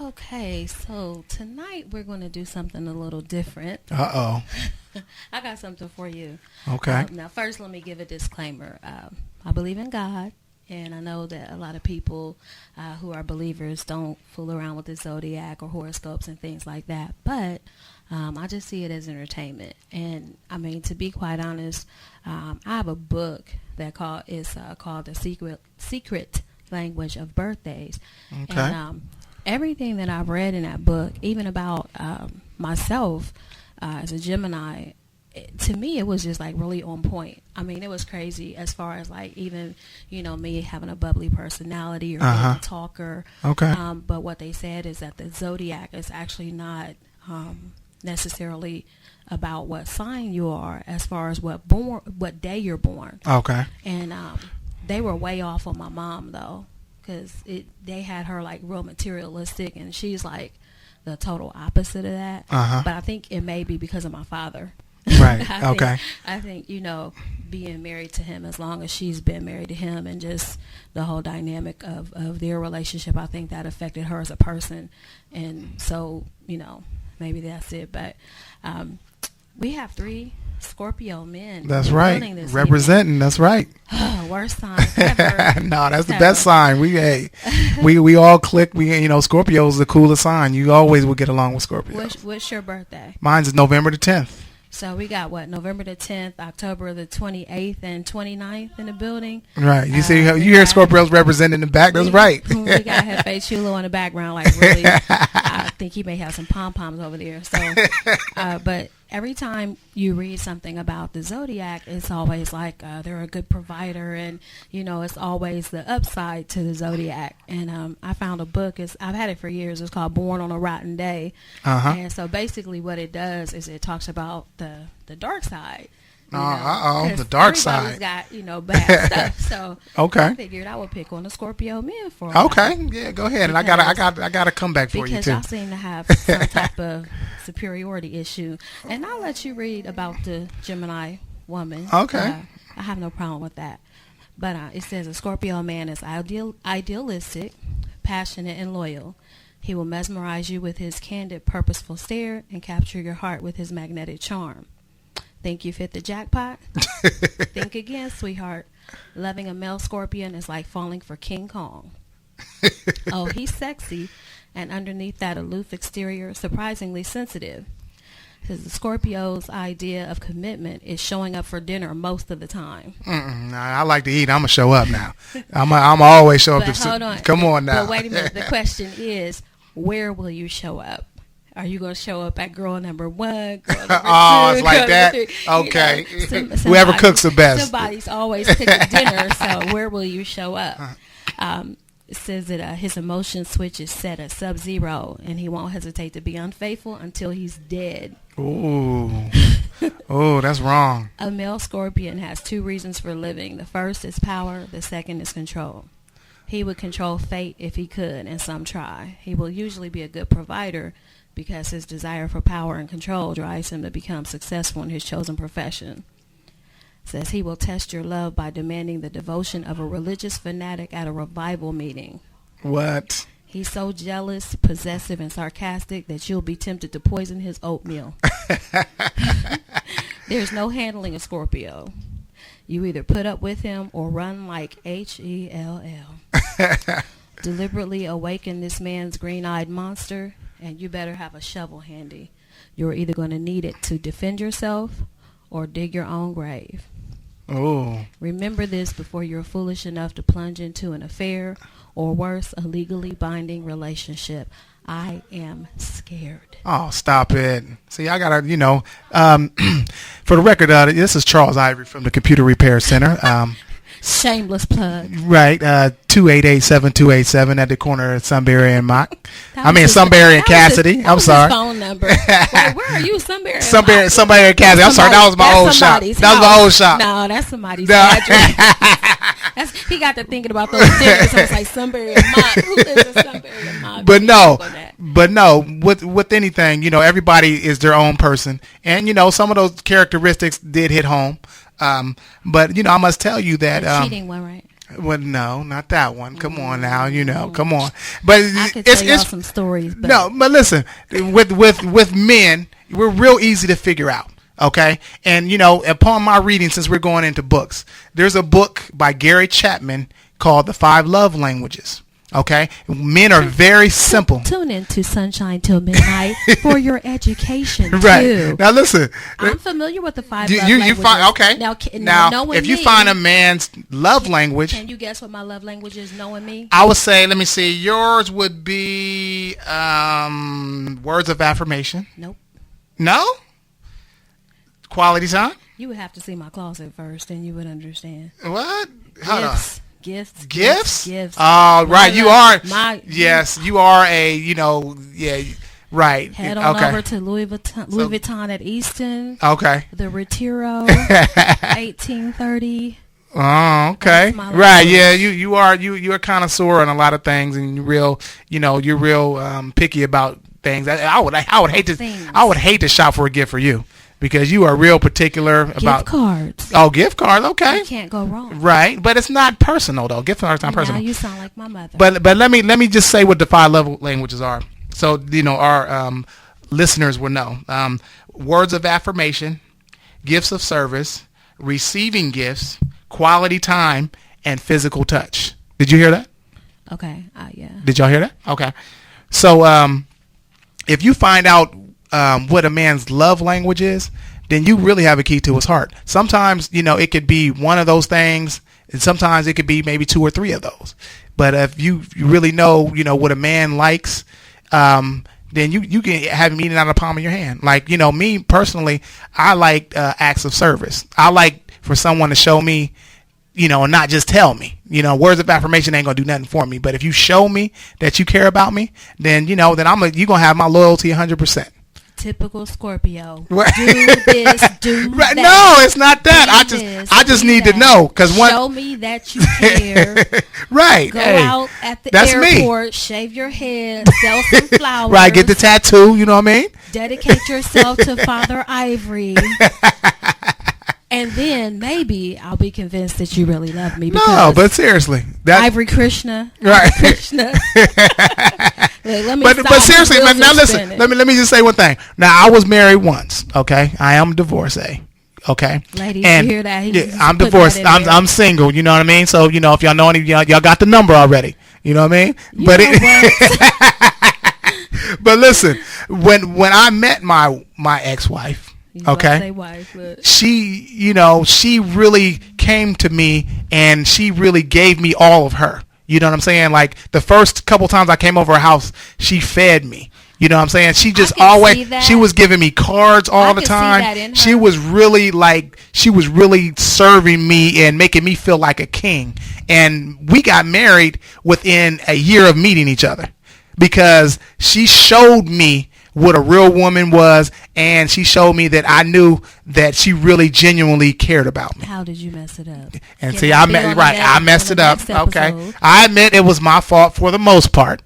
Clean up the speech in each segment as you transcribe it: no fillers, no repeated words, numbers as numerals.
Okay, so tonight we're going to do something a little different. Uh-oh. I got something for you. Okay. Now, first, let me give a disclaimer. I believe in God, and I know that a lot of people who are believers don't fool around with the zodiac or horoscopes and things like that. But I just see it as entertainment. And, I mean, to be quite honest, I have a book that is called The Secret Language of Birthdays. Okay. And everything that I've read in that book, even about myself as a Gemini, to me it was just like really on point. I mean, it was crazy as far as like even, me having a bubbly personality or being a talker. Okay. But what they said is that the zodiac is actually not necessarily about what sign you are as far as what day you're born. Okay. And they were way off on my mom though. Because they had her like real materialistic, and she's like the total opposite of that. But I think it may be because of my father. Right. I think being married to him as long as she's been married to him, and just the whole dynamic of their relationship, I think that affected her as a person. And so maybe that's it. But we have 3 Scorpio men. That's right. Representing. That's right. Worst sign ever. No, that's the best sign. We all click. Scorpio is the coolest sign. You always will get along with Scorpios. What's your birthday? Mine's is November the 10th. So we got November the 10th, October the 28th, and 29th in the building. Right. You see, you hear Scorpios represented in the back. That's right. We got Hefe Chulo in the background. Like really, I think he may have some pom poms over there. So, but every time you read something about the zodiac, it's always like they're a good provider, and it's always the upside to the zodiac. And I found a book. I've had it for years. It's called Born on a Rotten Day. And so basically, what it does is it talks about the dark side. The dark side. Everybody's got bad stuff. So okay. I figured I would pick on the Scorpio men for. Okay, yeah, go ahead. And I got a comeback for you too. Because y'all seem to have some type of superiority issue, and I'll let you read about the Gemini woman. Okay. I have no problem with that. But it says a Scorpio man is idealistic, passionate, and loyal. He will mesmerize you with his candid, purposeful stare and capture your heart with his magnetic charm. Think you've hit the jackpot? Think again, sweetheart. Loving a male Scorpion is like falling for King Kong. Oh, he's sexy, and underneath that aloof exterior, surprisingly sensitive. Because the Scorpio's idea of commitment is showing up for dinner most of the time. I like to eat. I'm going to show up now. I'm always show up. Hold on. Come on now. But wait a minute. The question is, where will you show up? Are you going to show up at girl number 1, girl number 2? It's like that? 3? Okay. Whoever cooks the best. Somebody's always cooking dinner, so where will you show up? It says that his emotion switch is set at sub-zero, and he won't hesitate to be unfaithful until he's dead. Ooh. Oh, that's wrong. A male Scorpion has 2 reasons for living. The first is power. The second is control. He would control fate if he could, and some try. He will usually be a good provider because his desire for power and control drives him to become successful in his chosen profession. Says he will test your love by demanding the devotion of a religious fanatic at a revival meeting. What? He's so jealous, possessive, and sarcastic that you'll be tempted to poison his oatmeal. There's no handling a Scorpio. You either put up with him or run like HELL. Deliberately awaken this man's green-eyed monster, and you better have a shovel handy. You're either going to need it to defend yourself or dig your own grave. Oh. Remember this before you're foolish enough to plunge into an affair, or worse, a legally binding relationship. I am scared. Oh, stop it. See, I got to, for the record, this is Charles Ivory from the Computer Repair Center. Shameless plug. Right. 288-7287 at the corner of Sunbury and Mock. Sunbury and Cassidy. I'm sorry. Phone number. Wait, where are you? Sunbury. Sunbury and Cassidy. I'm sorry. That was my old shop. That was my old shop. No, that's somebody's address. He got to thinking about those dinners. I was like, Sunbury and Mock. Who lives in Sunbury and Mock? But no, with anything, everybody is their own person, and some of those characteristics did hit home. But I must tell you that the cheating one, right? Well, no, not that one. Come on now, come on. But I could tell y'all some stories. But no, but listen, with men, we're real easy to figure out. Okay, and upon my reading, since we're going into books, there's a book by Gary Chapman called The 5 Love Languages. Okay, men are very simple. Tune in to Sunshine Till Midnight for your education right too. Now, listen. I'm familiar with the 5 love languages. You find okay. Now, if you find a man's love language, can you guess what my love language is? Knowing me, I would say, let me see. Yours would be words of affirmation. Nope. No. Quality time. You would have to see my closet first, and you would understand. What? Hold on. Gifts. Oh, right. You are a, right. Head on over to Louis Vuitton at Easton. Okay. The Retiro, 1830. Oh, okay. Right. Yeah. You are kind of sore on a lot of things, and you're real picky about things. I would hate to shop for a gift for you. Because you are real particular about gift cards. Oh, gift cards, okay. You can't go wrong. Right, but it's not personal though. Gift cards not personal. Now you sound like my mother. But let me just say what the 5 love languages are, so our listeners will know. Words of affirmation, gifts of service, receiving gifts, quality time, and physical touch. Did you hear that? Okay. Yeah. Did y'all hear that? Okay. So if you find out what a man's love language is, then you really have a key to his heart. Sometimes, it could be one of those things, and sometimes it could be maybe 2 or 3 of those. But if you really know, what a man likes, then you can have him eating out of the palm of your hand. Like, me personally, I like acts of service. I like for someone to show me, and not just tell me. Words of affirmation ain't gonna do nothing for me. But if you show me that you care about me, then you're gonna have my loyalty 100%. Typical Scorpio. Do this, do that. No, it's not that. I just need to know, because show me that you care. Right. Go out at the airport, shave your head, sell some flowers. Right. Get the tattoo. You know what I mean? Dedicate yourself to Father Ivory. And then maybe I'll be convinced that you really love me. No, but seriously, Ivory Krishna, right? Krishna. But seriously, now listen. Let me just say one thing. Now, I was married once. Okay, I am divorcee. Okay, ladies, you hear that? I'm divorced. I'm single. You know what I mean? So if y'all know any, y'all got the number already. You know what I mean? But listen, when I met my ex-wife. Okay. She really came to me, and she really gave me all of her. You know what I'm saying? Like, the first couple times I came over her house, she fed me. You know what I'm saying? She just she was giving me cards all the time. She was really serving me and making me feel like a king. And we got married within a year of meeting each other, because she showed me what a real woman was, and she showed me that I knew that she really genuinely cared about me. How did you mess it up? And see, I messed it up. Okay, I admit it was my fault for the most part,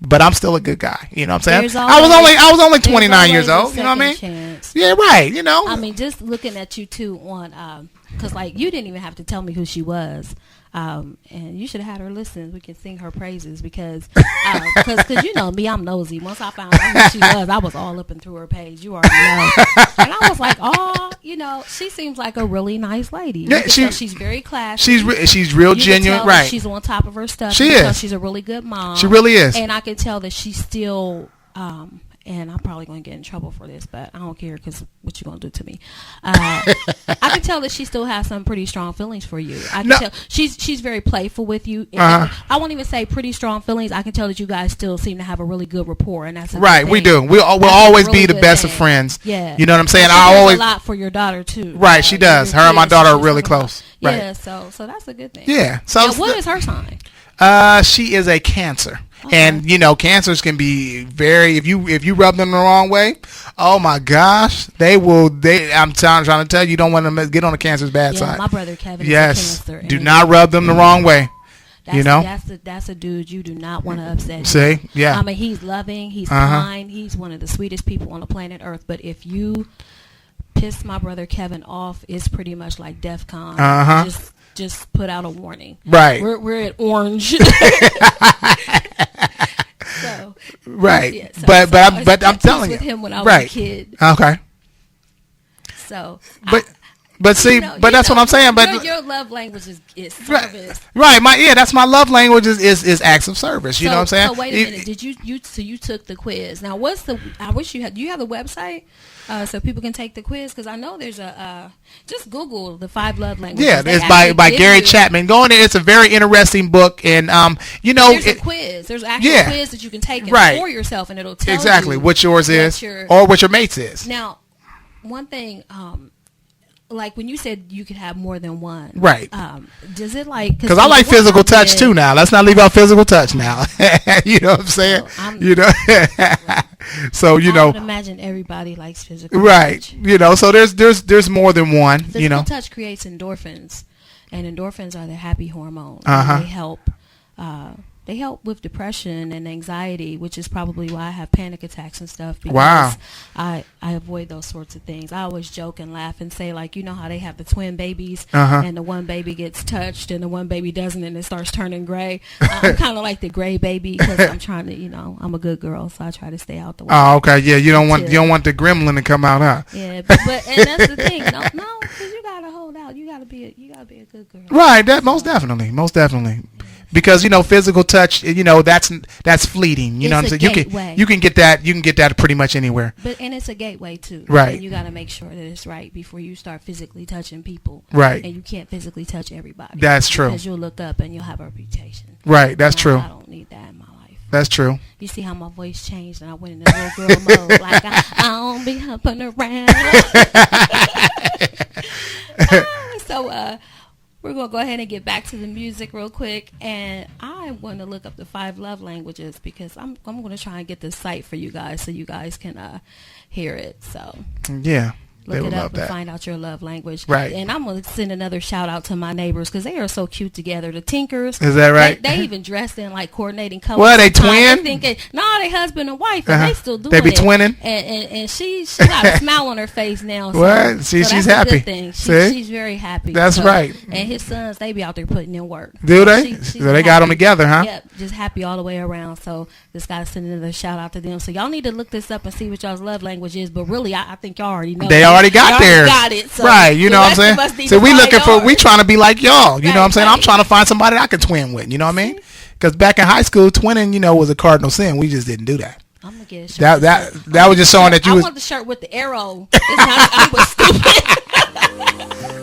but I'm still a good guy. You know what I'm saying? I was only 29 years old. You know what I mean? Chance. Yeah, right. I mean, just looking at you too on, because you didn't even have to tell me who she was. And you should have had her listen. We can sing her praises, because you know me, I'm nosy. Once I found out who she was, I was all up and through her page. You already know. And I was like, she seems like a really nice lady. Yeah, she's very classy. She's real genuine, right? She's on top of her stuff. She is. She's a really good mom. She really is. And I can tell that she's still. And I'm probably going to get in trouble for this, but I don't care, because what you going to do to me? I can tell that she still has some pretty strong feelings for you. I can tell she's very playful with you. I won't even say pretty strong feelings. I can tell that you guys still seem to have a really good rapport, and that's a right. We do. We'll always be the best of friends. Yeah, you know what I'm saying. She does a lot for your daughter too. Right, she does. Her and my daughter are really close. Right. Yeah, so that's a good thing. Yeah. So what is her sign? She is a Cancer. Okay. And cancers can be very, if you rub them the wrong way, oh my gosh, I'm trying to tell you, you don't want to get on the Cancer's bad side. My brother Kevin is a Cancer. Do not rub them the wrong way. That's a dude you do not want to upset. See, yeah. I mean, he's loving, he's kind, he's one of the sweetest people on the planet Earth. But if you piss my brother Kevin off, it's pretty much like DEFCON. just put out a warning. Right. We're at orange. So, right. Yeah, but I'm telling you. With him when I was right. a kid. Okay. So, but see, but that's what I'm saying. But your love language is service. Right. That's my love language is acts of service. You know what I'm saying? So wait a minute. Did you took the quiz? Now I wish you had. Do you have the website so people can take the quiz? Because I know there's just Google the 5 love languages. Yeah, it's by Gary Chapman. Go in there. It's a very interesting book, and there's a quiz. There's actually a quiz that you can take for yourself, and it'll tell exactly you what yours is or what your mate's is. Now, one thing. Like when you said you could have more than one, right? Does it like? Because I like physical touch too. Now let's not leave out physical touch. Now, you know what I'm saying? So I would imagine everybody likes physical right? Touch. So there's more than one. Physical touch creates endorphins, and endorphins are the happy hormone. They help with depression and anxiety, which is probably why I have panic attacks and stuff. Because I avoid those sorts of things. I always joke and laugh and say, like, you know how they have the twin babies and the one baby gets touched and the one baby doesn't and it starts turning gray. I'm kind of like the gray baby because I'm trying to, I'm a good girl, so I try to stay out the way. Oh, okay. Yeah, you don't want the gremlin to come out, huh? Yeah, but and that's the thing. No, because you gotta hold out. You gotta be a good girl. Right. That most definitely. Because physical touch, that's fleeting. You know what I'm saying? You can get that pretty much anywhere. And it's a gateway too. Right. And you got to make sure that it's right before you start physically touching people. Right. And you can't physically touch everybody. That's true. Because you'll look up and you'll have a reputation. Right. That's true. I don't need that in my life. That's true. You see how my voice changed and I went into little girl mode. Like I don't be hopping around. So we're going to go ahead and get back to the music real quick. And I want to look up the 5 love languages because I'm going to try and get the site for you guys so you guys can hear it. So yeah. Look it up and find out your love language. Right. And I'm going to send another shout out to my neighbors because they are so cute together. The Tinkers. Is that right? They even dressed in like coordinating colors. Well, they twin? They husband and wife. And they still doing it. They be it. twinning? And she got a smile on her face now. So, what? See, so she's that's happy. A good thing. She's very happy. That's right. And his sons, they be out there putting in work. Do they? So they got them together, huh? Yep. Just happy all the way around. So just got to send another shout out to them. So y'all need to look this up and see what y'all's love language is. But really, I think y'all already know. They already got theirs. It, so right, you know what I'm saying? So we trying to be like y'all, you know what I'm saying? I'm trying to find somebody I can twin with, you know what I mean? Because back in high school, twinning, was a cardinal sin. We just didn't do that. I'm gonna get a shirt. That was just showing that you I want the shirt with the arrow. I was stupid.